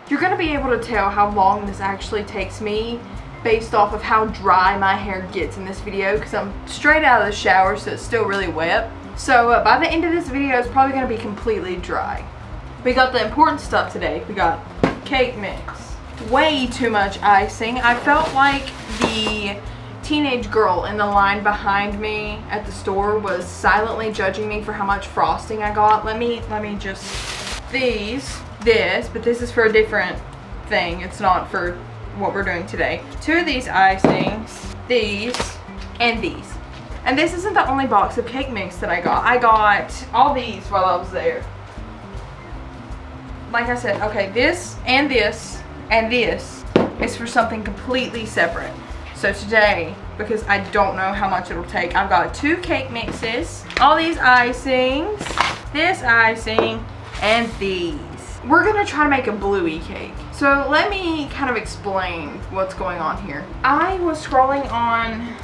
You're gonna be able to tell how long this actually takes me based off of how dry my hair gets in this video, because I'm straight out of the shower, so it's still really wet. So by the end of this video, it's probably gonna be completely dry. We got the important stuff today. We got cake mix, way too much icing. I felt like the teenage girl in the line behind me at the store was silently judging me for how much frosting I got. Let me just, this, but this is for a different thing. It's not for what we're doing today. 2 of these icings, these, and these. And this isn't the only box of cake mix that I got. I got all these while I was there. Like I said, okay, this, and this, and this is for something completely separate. So today, because I don't know how much it'll take, I've got 2 cake mixes, all these icings, this icing, and these. We're gonna try to make a bluey cake. So let me kind of explain what's going on here. I was scrolling on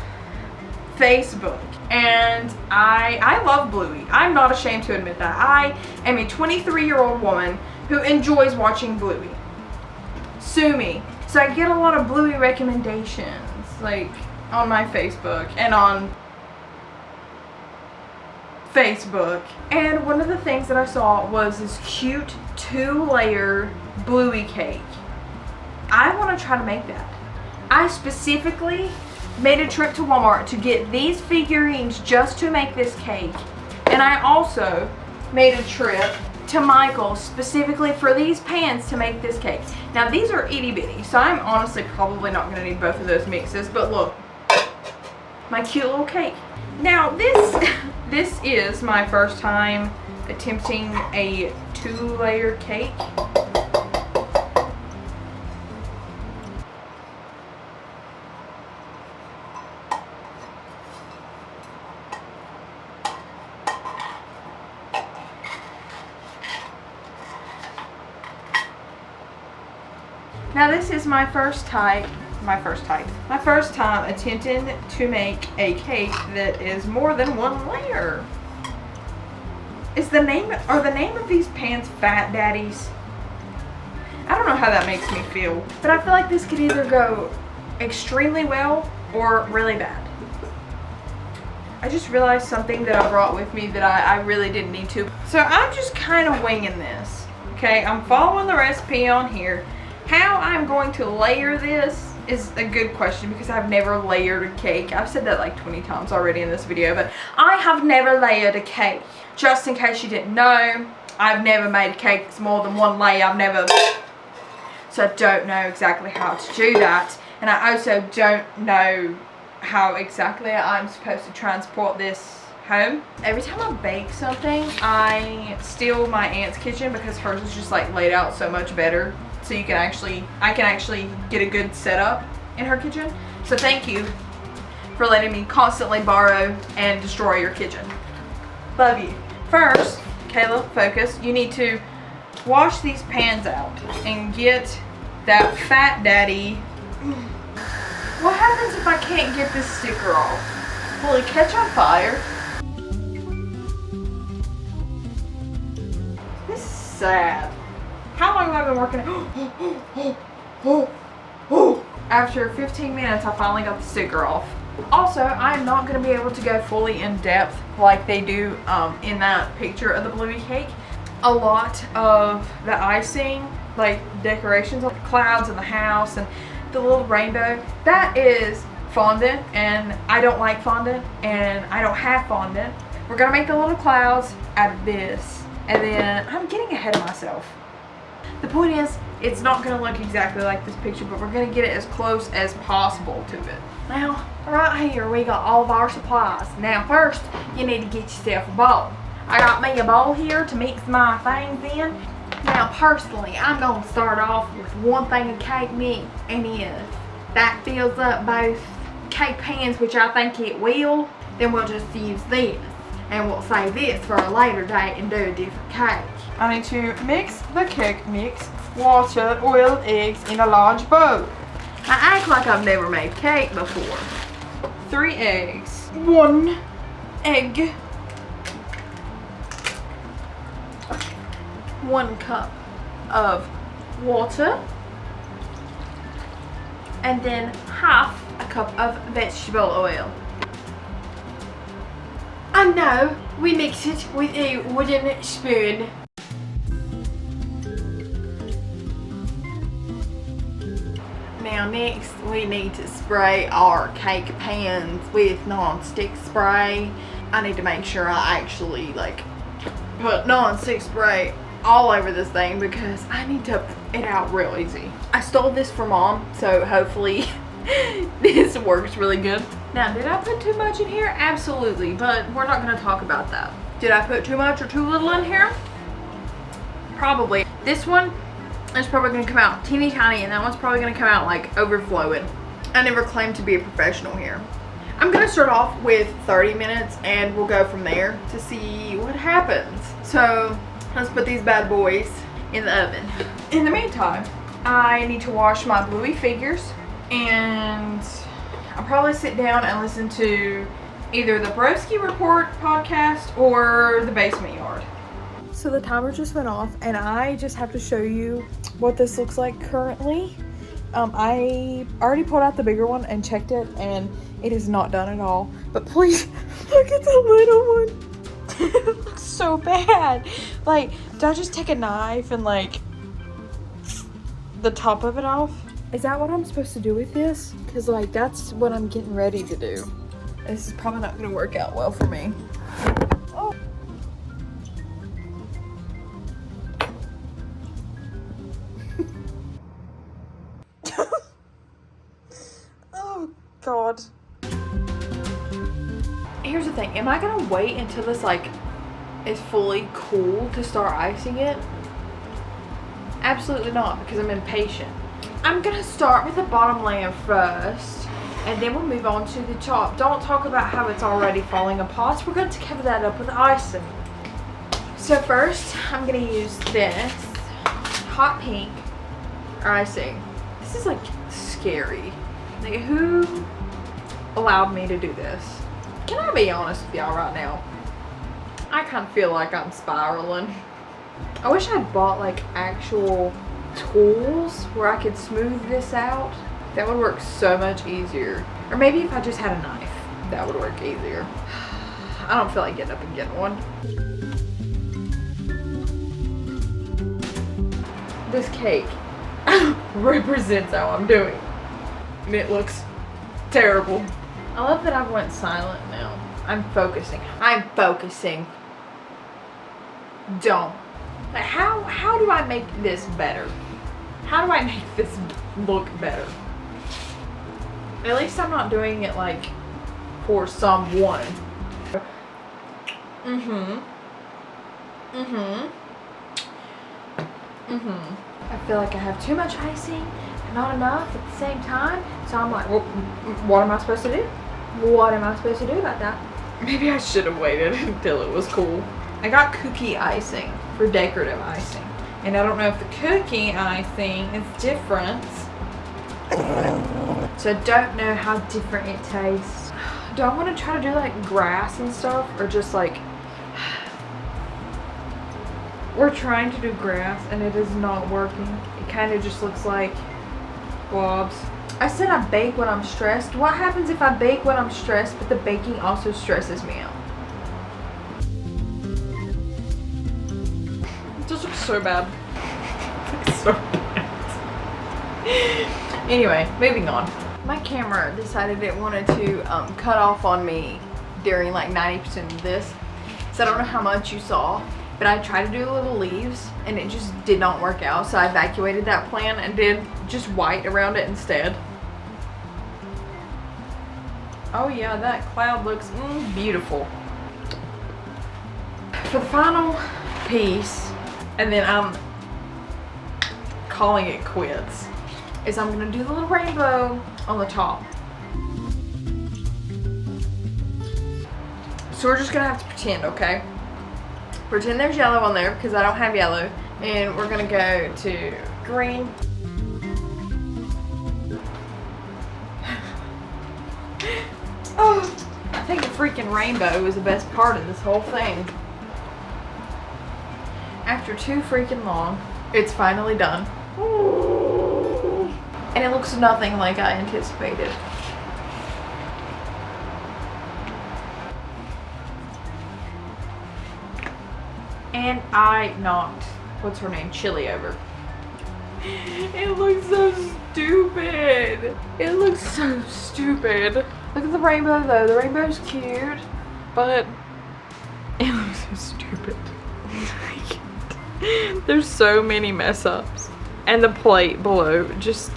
Facebook and I love bluey. I'm not ashamed to admit that. I am a 23-year-old woman who enjoys watching bluey. Sue me. So I get a lot of bluey recommendations, like on my Facebook and on Facebook. And one of the things that I saw was this cute 2-layer bluey cake. I want to try to make that. I specifically made a trip to Walmart to get these figurines just to make this cake. And I also made a trip to Michael's specifically for these pans to make this cake. Now these are itty bitty, so I'm honestly probably not going to need both of those mixes, but look, my cute little cake. Now this is my first time attempting a 2-layer cake. Now this is my first time attempting to make a cake that is more than 1 layer. Are the name of these pans Fat Daddies? I don't know how that makes me feel, but I feel like this could either go extremely well or really bad. I just realized something that I brought with me that I really didn't need to. So I'm just kind of winging this. Okay, I'm following the recipe on here. How I'm going to layer this is a good question because I've never layered a cake. I've said that like 20 times already in this video, but I have never layered a cake. Just in case you didn't know, I've never made a cake that's more than 1 layer. So I don't know exactly how to do that. And I also don't know how exactly I'm supposed to transport this home. Every time I bake something, I steal my aunt's kitchen because hers is just like laid out so much better. So I can actually get a good setup in her kitchen. So thank you for letting me constantly borrow and destroy your kitchen. Love you. First, Kayla, focus. You need to wash these pans out and get that Fat Daddy. What happens if I can't get this sticker off? Will it catch on fire? This is sad. How long have I been working? After 15 minutes, I finally got the sticker off. Also, I'm not going to be able to go fully in depth like they do in that picture of the bluey cake. A lot of the icing, like decorations, like the clouds in the house and the little rainbow, that is fondant, and I don't like fondant, and I don't have fondant. We're going to make the little clouds out of this, and then I'm getting ahead of myself. The point is, it's not going to look exactly like this picture, but we're going to get it as close as possible to it. Now, right here, we got all of our supplies. Now, first, you need to get yourself a bowl. I got me a bowl here to mix my things in. Now, personally, I'm going to start off with 1 thing of cake mix, and if that fills up both cake pans, which I think it will, then we'll just use this. And we'll save this for a later date and do a different cake. I need to mix the cake mix, water, oil, eggs in a large bowl. I act like I've never made cake before. 3 eggs, 1 egg, 1 cup of water, and then half a cup of vegetable oil. And now we mix it with a wooden spoon. Now next we need to spray our cake pans with non-stick spray. I need to make sure I actually put non-stick spray all over this thing because I need to put it out real easy. I stole this from Mom, so hopefully this works really good. Now, did I put too much in here? Absolutely, but we're not gonna talk about that. Did I put too much or too little in here? Probably. This one is probably gonna come out teeny tiny, and that one's probably gonna come out overflowing. I never claimed to be a professional here. I'm gonna start off with 30 minutes and we'll go from there to see what happens. So let's put these bad boys in the oven. In the meantime, I need to wash my bluey figures, and I'll probably sit down and listen to either the Broski Report podcast or the Basement Yard. So the timer just went off, and I just have to show you what this looks like currently. I already pulled out the bigger one and checked it, and it is not done at all. But please look at the little one. It looks so bad. Did I just take a knife and the top of it off? Is that what I'm supposed to do with this? Because that's what I'm getting ready to do. This is probably not gonna work out well for me. Oh. Oh God. Here's the thing, am I gonna wait until this is fully cool to start icing it? Absolutely not, because I'm impatient. I'm gonna start with the bottom layer first, and then we'll move on to the top. Don't talk about how it's already falling apart. We're going to cover that up with icing. So first, I'm gonna use this hot pink icing. This is scary. Who allowed me to do this? Can I be honest with y'all right now? I kind of feel like I'm spiraling. I wish I'd bought actual tools where I could smooth this out. That would work so much easier. Or maybe if I just had a knife, that would work easier. I don't feel like getting up and getting one. This cake represents how I'm doing. And it looks terrible. I love that I've went silent now. I'm focusing. I'm focusing. Don't. How do I make this better? How do I make this look better? At least I'm not doing it for someone. I feel like I have too much icing and not enough at the same time. So I'm well, what am I supposed to do? What am I supposed to do about that? Maybe I should have waited until it was cool. I got cookie icing for decorative icing. And I don't know if the cookie icing is different. So I don't know how different it tastes. Do I want to try to do grass and stuff, or just we're trying to do grass and it is not working. It kind of just looks like blobs. I said I bake when I'm stressed. What happens if I bake when I'm stressed, but the baking also stresses me out? It just looks so bad. It looks so bad. Anyway, moving on. My camera decided it wanted to cut off on me during 90% of this. So I don't know how much you saw, but I tried to do little leaves and it just did not work out. So I evacuated that plan and did just white around it instead. Oh yeah, that cloud looks beautiful. For the final piece, and then I'm calling it quits, is I'm gonna do the little rainbow on the top. So we're just gonna have to pretend, okay? Pretend there's yellow on there because I don't have yellow. And we're gonna go to green. Oh, I think the freaking rainbow was the best part of this whole thing. After too freaking long, it's finally done. And it looks nothing like I anticipated. And I knocked, what's her name, Chili over. It looks so stupid. It looks so stupid. Look at the rainbow though. The rainbow's cute, but it looks so stupid. There's so many mess ups. And the plate below, just,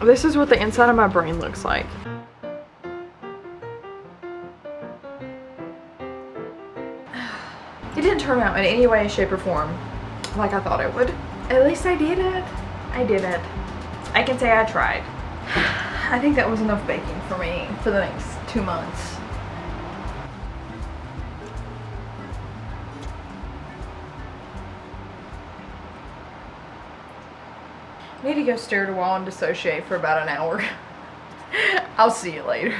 this is what the inside of my brain looks like. It didn't turn out in any way, shape, or form like I thought it would. At least I did it. I did it. I can say I tried. I think that was enough baking for me for the next 2 months. I need to go stare at a wall and dissociate for about an hour. I'll see you later.